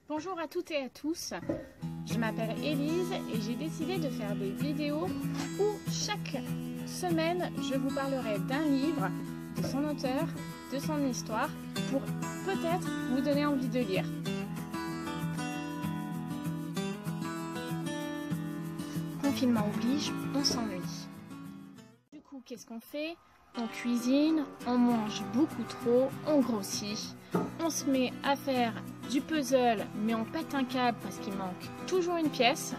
Bonjour à toutes et à tous, je m'appelle Élise et j'ai décidé de faire des vidéos où chaque semaine je vous parlerai d'un livre, de son auteur, de son histoire, pour peut-être vous donner envie de lire. Confinement oblige, on s'ennuie. Du coup, qu'est-ce qu'on fait? On cuisine, on mange beaucoup trop, on grossit, on se met à faire du puzzle mais on pète un câble parce qu'il manque toujours une pièce,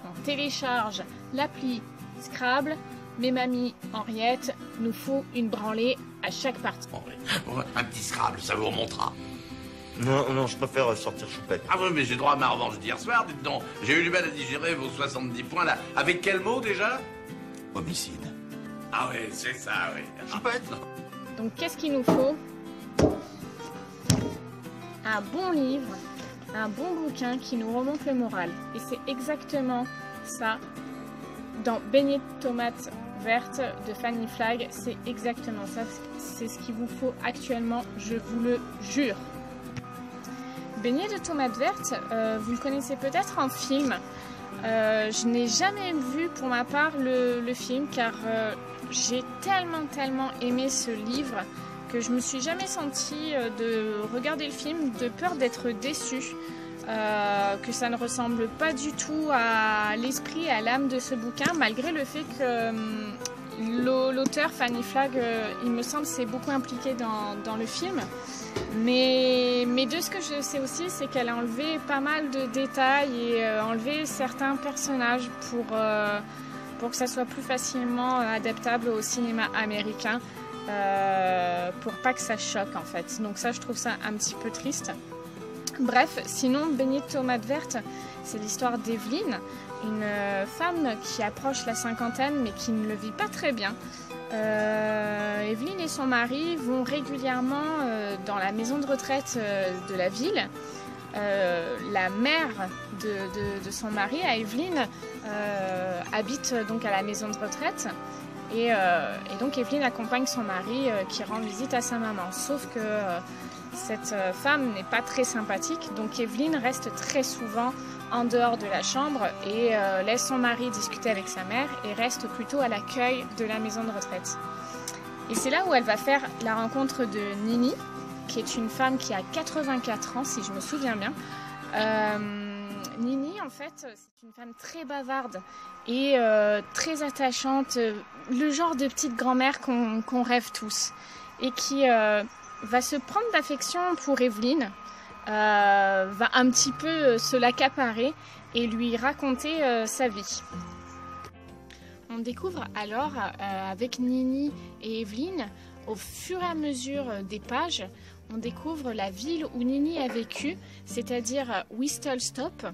on télécharge l'appli Scrabble, mais mamie Henriette nous faut une branlée à chaque partie. Un petit Scrabble, ça vous remontera. Non, je préfère sortir choupette. Ah oui, mais j'ai droit à ma revanche d'hier soir, dites donc. J'ai eu du mal à digérer vos 70 points là. Avec quel mot déjà? Homicide. Ah oui, c'est ça, oui. Choupette. Donc qu'est-ce qu'il nous faut? Un bon livre, un bon bouquin qui nous remonte le moral. Et c'est exactement ça dans Beignets de tomates vertes de Fanny Flagg. C'est exactement ça, c'est ce qu'il vous faut actuellement, je vous le jure. Beignets de tomates vertes, vous le connaissez peut-être en film. Je n'ai jamais vu pour ma part le film car j'ai tellement aimé ce livre que je me suis jamais sentie de regarder le film de peur d'être déçue, que ça ne ressemble pas du tout à l'esprit et à l'âme de ce bouquin, malgré le fait que l'auteur Fanny Flagg, il me semble, s'est beaucoup impliqué dans le film. Mais de ce que je sais aussi, c'est qu'elle a enlevé pas mal de détails et enlevé certains personnages pour que ça soit plus facilement adaptable au cinéma américain, pour pas que ça choque en fait. Donc ça, je trouve ça un petit peu triste. Bref, sinon, Beignets de tomates vertes, c'est l'histoire d'Evelyne, une femme qui approche la cinquantaine mais qui ne le vit pas très bien. Evelyne et son mari vont régulièrement dans la maison de retraite de la ville. La mère de son mari, à Evelyne, habite donc à la maison de retraite. Et donc Evelyne accompagne son mari qui rend visite à sa maman. Sauf que cette femme n'est pas très sympathique, donc Evelyne reste très souvent en dehors de la chambre et laisse son mari discuter avec sa mère et reste plutôt à l'accueil de la maison de retraite. Et c'est là où elle va faire la rencontre de Nini, qui est une femme qui a 84 ans, si je me souviens bien. Nini, en fait, c'est une femme très bavarde et très attachante, le genre de petite grand-mère qu'on rêve tous, et qui va se prendre d'affection pour Evelyne, va un petit peu se l'accaparer et lui raconter sa vie. On découvre alors avec Nini et Evelyne, au fur et à mesure des pages, on découvre la ville où Nini a vécu, c'est-à-dire Whistle Stop,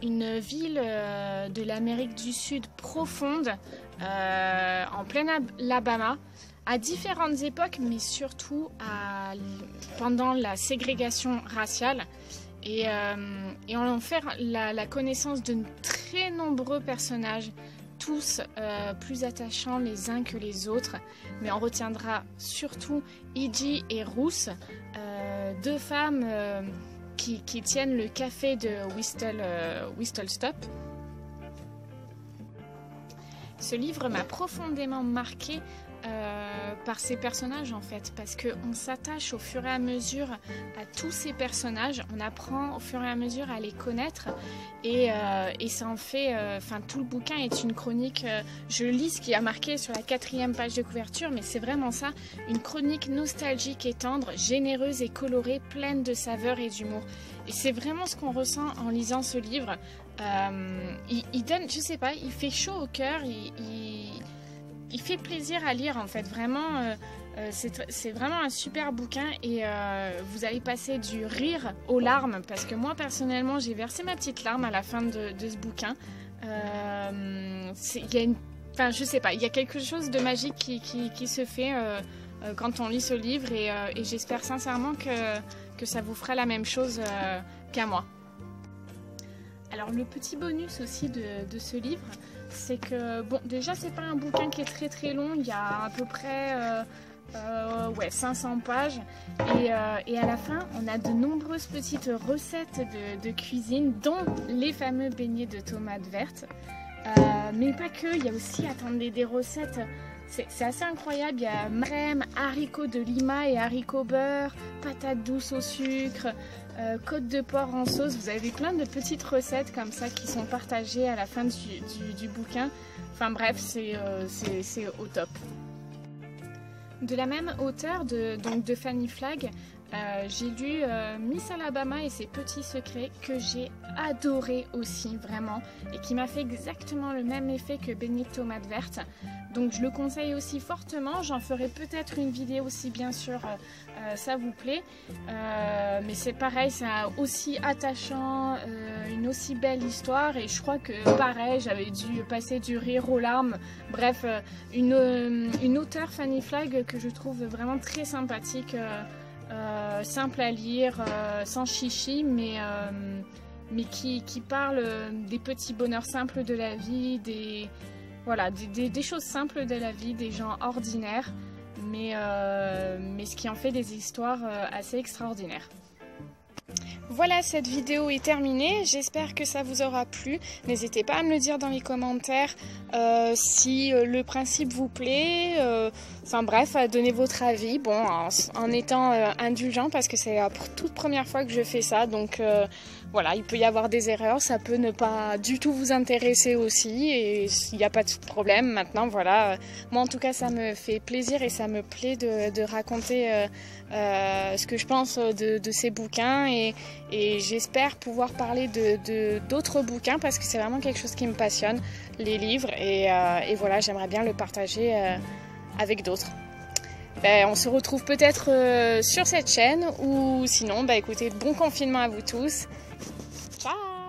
une ville de l'Amérique du Sud profonde, en plein Alabama, à différentes époques, mais surtout pendant la ségrégation raciale. Et on fait la connaissance de très nombreux personnages, tous plus attachants les uns que les autres, mais on retiendra surtout Edie et Ruth, deux femmes qui tiennent le café de Whistle Stop. Ce livre m'a profondément marqué par ces personnages en fait, parce qu'on s'attache au fur et à mesure à tous ces personnages, on apprend au fur et à mesure à les connaître et ça en fait, tout le bouquin est une chronique, je lis ce qui a marqué sur la 4e page de couverture, mais c'est vraiment ça, une chronique nostalgique et tendre, généreuse et colorée, pleine de saveur et d'humour. Et c'est vraiment ce qu'on ressent en lisant ce livre. Il donne, je sais pas, il fait chaud au cœur, il fait plaisir à lire en fait, vraiment, c'est vraiment un super bouquin et vous allez passer du rire aux larmes, parce que moi personnellement j'ai versé ma petite larme à la fin de ce bouquin. Je sais pas, il y a quelque chose de magique qui se fait quand on lit ce livre et j'espère sincèrement que ça vous fera la même chose qu'à moi. Alors le petit bonus aussi de ce livre, c'est que, bon, déjà c'est pas un bouquin qui est très long, il y a à peu près ouais, 500 pages. Et à la fin, on a de nombreuses petites recettes de cuisine, dont les fameux beignets de tomates vertes. Mais pas que, il y a aussi, attendez, des recettes, c'est assez incroyable. Il y a crème, haricots de Lima et haricots beurre, patates douces au sucre, côte de porc en sauce. Vous avez plein de petites recettes comme ça qui sont partagées à la fin du bouquin. Enfin bref, c'est au top. De la même auteure, donc de Fanny Flagg, j'ai lu Miss Alabama et ses petits secrets, que j'ai adoré aussi vraiment, et qui m'a fait exactement le même effet que beignets de tomates vertes. Donc je le conseille aussi fortement. J'en ferai peut-être une vidéo si bien sûr ça vous plaît. Mais c'est pareil, c'est aussi attachant, une aussi belle histoire, et je crois que pareil, j'avais dû passer du rire aux larmes. Bref, une auteure, Fanny Flagg, que je trouve vraiment très sympathique. Simple à lire, sans chichi, mais qui parle des petits bonheurs simples de la vie, des choses simples de la vie, des gens ordinaires, mais ce qui en fait des histoires assez extraordinaires. Voilà, cette vidéo est terminée, j'espère que ça vous aura plu. N'hésitez pas à me le dire dans les commentaires si le principe vous plaît, enfin bref, donnez votre avis, bon, en étant indulgent, parce que c'est la toute première fois que je fais ça, donc voilà, il peut y avoir des erreurs, ça peut ne pas du tout vous intéresser aussi, et il n'y a pas de problème. Maintenant, voilà, moi en tout cas ça me fait plaisir et ça me plaît de raconter ce que je pense de ces bouquins, et j'espère pouvoir parler d'autres bouquins, parce que c'est vraiment quelque chose qui me passionne, les livres, et voilà, j'aimerais bien le partager avec d'autres. On se retrouve peut-être sur cette chaîne, ou sinon, écoutez, bon confinement à vous tous. Ciao!